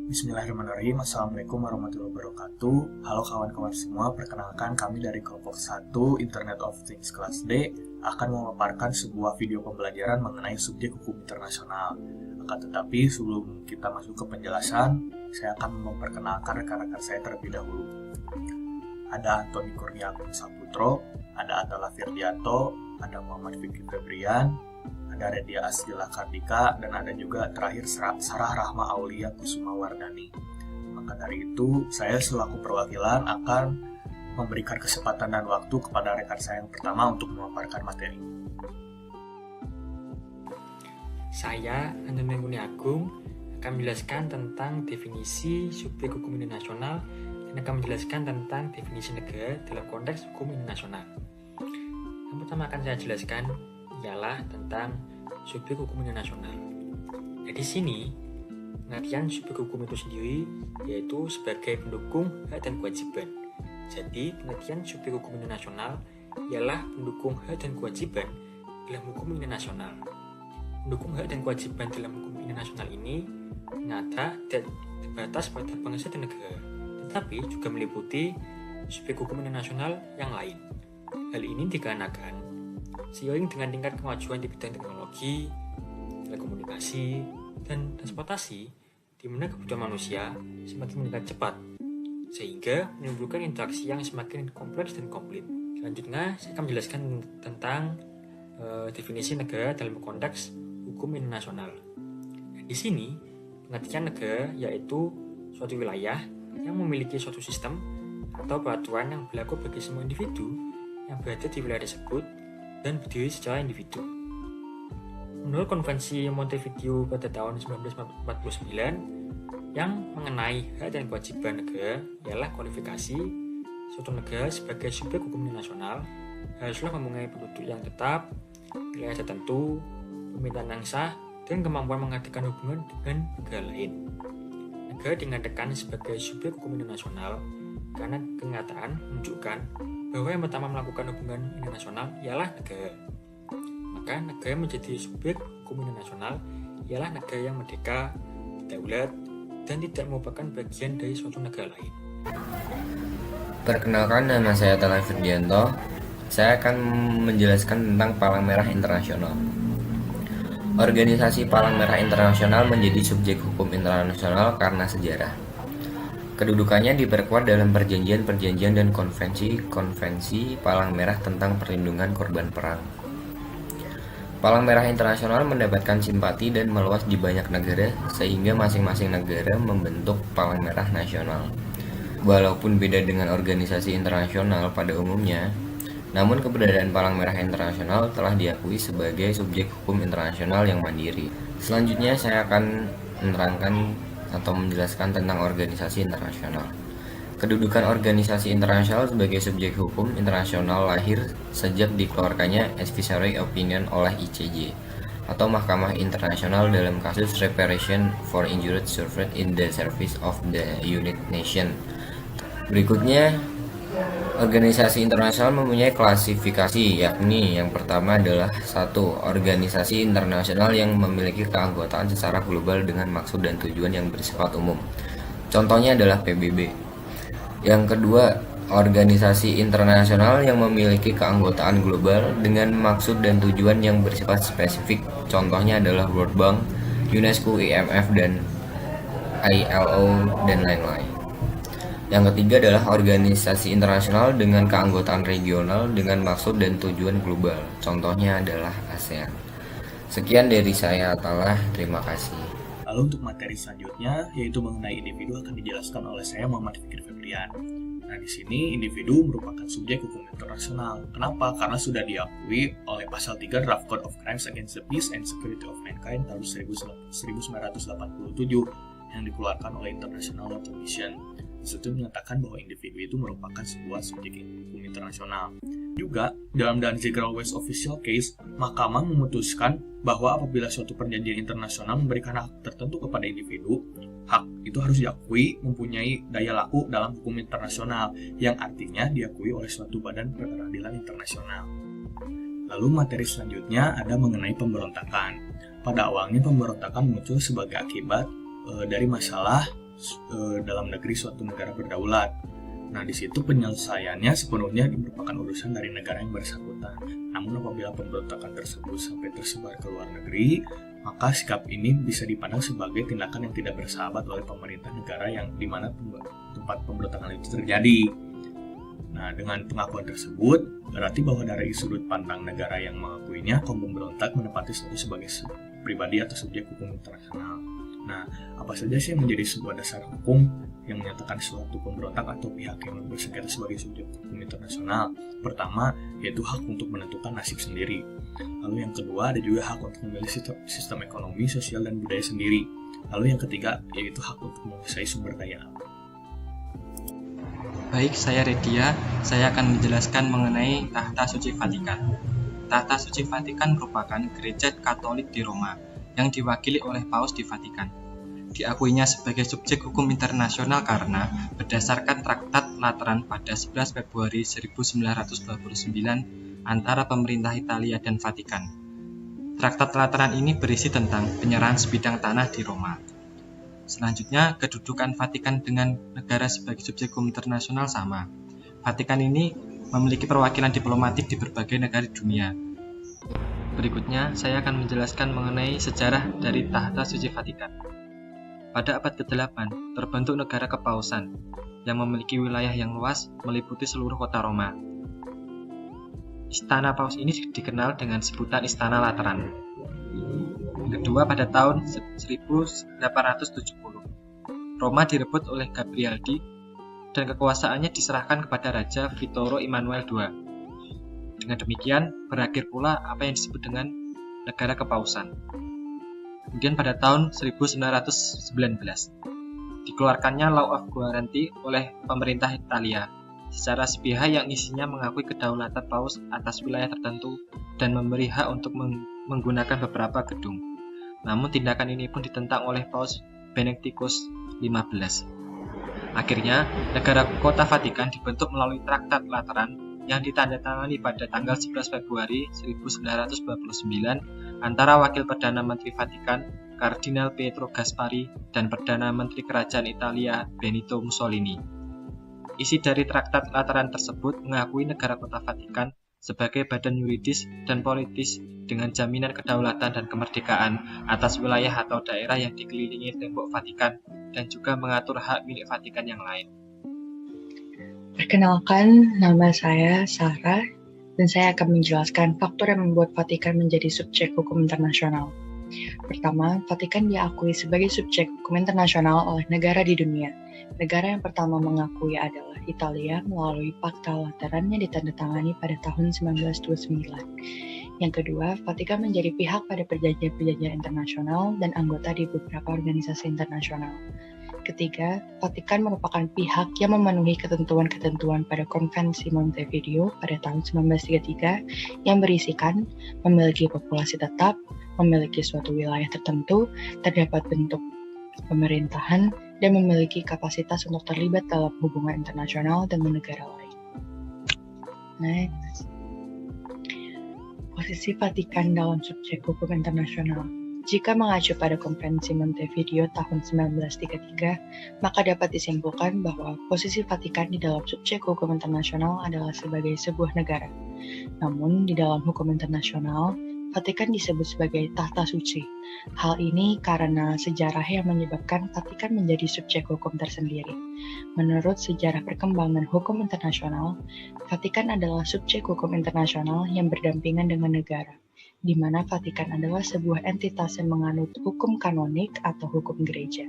Bismillahirrahmanirrahim. Assalamualaikum warahmatullahi wabarakatuh. Halo kawan-kawan semua, perkenalkan kami dari kelompok 1 Internet of Things kelas D akan memaparkan sebuah video pembelajaran mengenai subjek hukum internasional. Akan tetapi sebelum kita masuk ke penjelasan, saya akan memperkenalkan rekan-rekan saya terlebih dahulu. Ada Antoni Kurniagung Saputro, ada Atala Firdianto, ada Muhammad Fikri Febrian, ada Redia Asdila Kardika, dan ada juga terakhir Sarah Rahma Aulia Kusuma Wardani. Maka dari itu, saya selaku perwakilan akan memberikan kesempatan dan waktu kepada rekan saya yang pertama untuk memaparkan materi. Saya, Antoni Kurniagung, akan menjelaskan tentang definisi subjek hukum internasional dan akan menjelaskan tentang definisi negara dalam konteks hukum internasional. Yang pertama akan saya jelaskan ialah tentang subjek hukum internasional. Di sini, pengertian subjek hukum itu sendiri yaitu sebagai pendukung hak dan kewajiban. Jadi, pengertian subjek hukum internasional ialah pendukung hak dan kewajiban dalam hukum internasional. Pendukung hak dan kewajiban dalam hukum internasional ini nyata dan terbatas pada bangsa dan negara, tetapi juga meliputi subjek hukum internasional yang lain. Hal ini dikarenakan seiring dengan tingkat kemajuan di bidang teknologi, telekomunikasi, dan transportasi, di mana kebutuhan manusia semakin meningkat cepat, sehingga menimbulkan interaksi yang semakin kompleks dan komplit. Selanjutnya, saya akan menjelaskan tentang definisi negara dalam konteks hukum internasional. Di sini, pengertian negara yaitu suatu wilayah yang memiliki suatu sistem atau peraturan yang berlaku bagi semua individu yang berada di wilayah tersebut dan berdiri secara individu. Menurut Konvensi Montevideo pada tahun 1949 yang mengenai hak dan kewajiban negara ialah kualifikasi suatu negara sebagai subjek hukum internasional haruslah mempunyai penduduk yang tetap, wilayah tertentu, pemerintahan yang sah, dan kemampuan mengadakan hubungan dengan negara lain. Negara dinyatakan sebagai subjek hukum internasional karena kenyataan menunjukkan bahwa yang pertama melakukan hubungan internasional ialah negara. Maka negara menjadi subjek hukum internasional ialah negara yang merdeka, berdaulat, dan tidak merupakan bagian dari suatu negara lain. Perkenalkan, nama saya Atala Firdianto. Saya akan menjelaskan tentang Palang Merah Internasional. Organisasi Palang Merah Internasional menjadi subjek hukum internasional karena sejarah. Kedudukannya diperkuat dalam perjanjian-perjanjian dan konvensi Palang Merah tentang perlindungan korban perang. Palang Merah Internasional mendapatkan simpati dan meluas di banyak negara, sehingga masing-masing negara membentuk Palang Merah Nasional. Walaupun beda dengan organisasi internasional pada umumnya, namun keberadaan Palang Merah Internasional telah diakui sebagai subjek hukum internasional yang mandiri. Selanjutnya saya akan menerangkan atau menjelaskan tentang organisasi internasional. Kedudukan organisasi internasional sebagai subjek hukum internasional lahir sejak dikeluarkannya Advisory Opinion oleh ICJ atau Mahkamah Internasional dalam kasus Reparation for Injured Survivors in the Service of the United Nations. Berikutnya, organisasi internasional mempunyai klasifikasi, yakni yang pertama adalah 1. Organisasi internasional yang memiliki keanggotaan secara global dengan maksud dan tujuan yang bersifat umum. Contohnya adalah PBB. Yang kedua, organisasi internasional yang memiliki keanggotaan global dengan maksud dan tujuan yang bersifat spesifik. Contohnya adalah World Bank, UNESCO, IMF, dan ILO, dan lain-lain. Yang ketiga adalah organisasi internasional dengan keanggotaan regional dengan maksud dan tujuan global. Contohnya adalah ASEAN. Sekian dari saya, Atala. Terima kasih. Lalu untuk materi selanjutnya, yaitu mengenai individu, akan dijelaskan oleh saya Muhammad Fikri Febrian. Nah, di sini individu merupakan subjek hukum internasional. Kenapa? Karena sudah diakui oleh pasal 3 Draft Code of Crimes Against the Peace and Security of Mankind tahun 1987 yang dikeluarkan oleh International Law Commission. Disitu menyatakan bahwa individu itu merupakan sebuah subjek hukum internasional. Juga, dalam Danziger West Official Case, Mahkamah memutuskan bahwa apabila suatu perjanjian internasional memberikan hak tertentu kepada individu, hak itu harus diakui mempunyai daya laku dalam hukum internasional, yang artinya diakui oleh suatu badan peradilan internasional. Lalu materi selanjutnya ada mengenai pemberontakan. Pada awalnya pemberontakan muncul sebagai akibat dari masalah dalam negeri suatu negara berdaulat. Nah, di situ penyelesaiannya sepenuhnya merupakan urusan dari negara yang bersangkutan. Namun apabila pemberontakan tersebut sampai tersebar ke luar negeri, maka sikap ini bisa dipandang sebagai tindakan yang tidak bersahabat oleh pemerintah negara yang di mana tempat pemberontakan itu terjadi. Nah, dengan pengakuan tersebut, berarti bahwa dari sudut pandang negara yang mengakuinya, kaum pemberontak menempati status sebagai pribadi atau subjek hukum internasional. Nah, apa saja sih yang menjadi sebuah dasar hukum yang menyatakan suatu pemberontak atau pihak yang bersengketa sebagai subjek hukum internasional? Pertama, yaitu hak untuk menentukan nasib sendiri. Lalu yang kedua, ada juga hak untuk memilih sistem ekonomi, sosial, dan budaya sendiri. Lalu yang ketiga, yaitu hak untuk menguasai sumber daya alam. Baik, saya Redia. Saya akan menjelaskan mengenai Tahta Suci Vatikan. Tahta Suci Vatikan merupakan gereja Katolik di Roma yang diwakili oleh Paus di Vatikan. Diakuinya sebagai subjek hukum internasional karena berdasarkan Traktat Lateran pada 11 Februari 1929 antara pemerintah Italia dan Vatikan. Traktat Lateran ini berisi tentang penyerahan sebidang tanah di Roma. Selanjutnya, kedudukan Vatikan dengan negara sebagai subjek hukum internasional sama. Vatikan ini memiliki perwakilan diplomatik di berbagai negara di dunia. Berikutnya, saya akan menjelaskan mengenai sejarah dari Tahta Suci Vatikan. Pada abad ke-8, terbentuk negara kepausan yang memiliki wilayah yang luas meliputi seluruh kota Roma. Istana Paus ini dikenal dengan sebutan Istana Lateran. Kedua, pada tahun 1870, Roma direbut oleh Gabrieldi dan kekuasaannya diserahkan kepada Raja Vittorio Emanuele II. Dengan demikian, berakhir pula apa yang disebut dengan negara kepausan. Kemudian pada tahun 1919, dikeluarkannya Law of Guarantee oleh pemerintah Italia secara sepihak yang isinya mengakui kedaulatan Paus atas wilayah tertentu dan memberi hak untuk menggunakan beberapa gedung. Namun tindakan ini pun ditentang oleh Paus Benedictus XV. Akhirnya, negara kota Vatikan dibentuk melalui Traktat Lateran yang ditandatangani pada tanggal 11 Februari 1929 antara Wakil Perdana Menteri Vatikan Kardinal Pietro Gasparri dan Perdana Menteri Kerajaan Italia Benito Mussolini. Isi dari Traktat Lateran tersebut mengakui negara kota Vatikan sebagai badan yuridis dan politis dengan jaminan kedaulatan dan kemerdekaan atas wilayah atau daerah yang dikelilingi tembok Vatikan dan juga mengatur hak milik Vatikan yang lain. Perkenalkan, nama saya Sarah, dan saya akan menjelaskan faktor yang membuat Vatikan menjadi subjek hukum internasional. Pertama, Vatikan diakui sebagai subjek hukum internasional oleh negara di dunia. Negara yang pertama mengakui adalah Italia melalui Pakta Lateran yang ditandatangani pada tahun 1929. Yang kedua, Vatikan menjadi pihak pada perjanjian-perjanjian internasional dan anggota di beberapa organisasi internasional. Ketiga, Vatikan merupakan pihak yang memenuhi ketentuan-ketentuan pada Konvensi Montevideo pada tahun 1933 yang berisikan memiliki populasi tetap, memiliki suatu wilayah tertentu, terdapat bentuk pemerintahan, dan memiliki kapasitas untuk terlibat dalam hubungan internasional dengan negara lain. Next. Posisi Vatikan dalam subjek hukum internasional. Jika mengacu pada Konvensi Montevideo tahun 1933, maka dapat disimpulkan bahwa posisi Vatikan di dalam subjek hukum internasional adalah sebagai sebuah negara. Namun, di dalam hukum internasional, Vatikan disebut sebagai tahta suci. Hal ini karena sejarah yang menyebabkan Vatikan menjadi subjek hukum tersendiri. Menurut sejarah perkembangan hukum internasional, Vatikan adalah subjek hukum internasional yang berdampingan dengan negara, di mana Vatikan adalah sebuah entitas yang menganut hukum kanonik atau hukum gereja.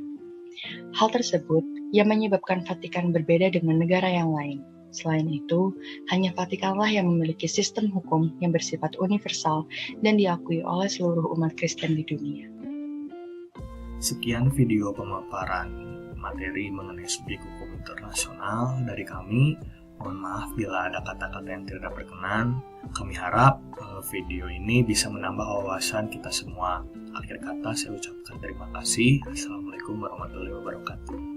Hal tersebut yang menyebabkan Vatikan berbeda dengan negara yang lain. Selain itu, hanya Vatikanlah yang memiliki sistem hukum yang bersifat universal dan diakui oleh seluruh umat Kristen di dunia. Sekian video pemaparan materi mengenai subjek hukum internasional dari kami. Mohon maaf bila ada kata-kata yang tidak berkenan. Kami harap video ini bisa menambah wawasan kita semua. Akhir kata saya ucapkan terima kasih. Assalamualaikum warahmatullahi wabarakatuh.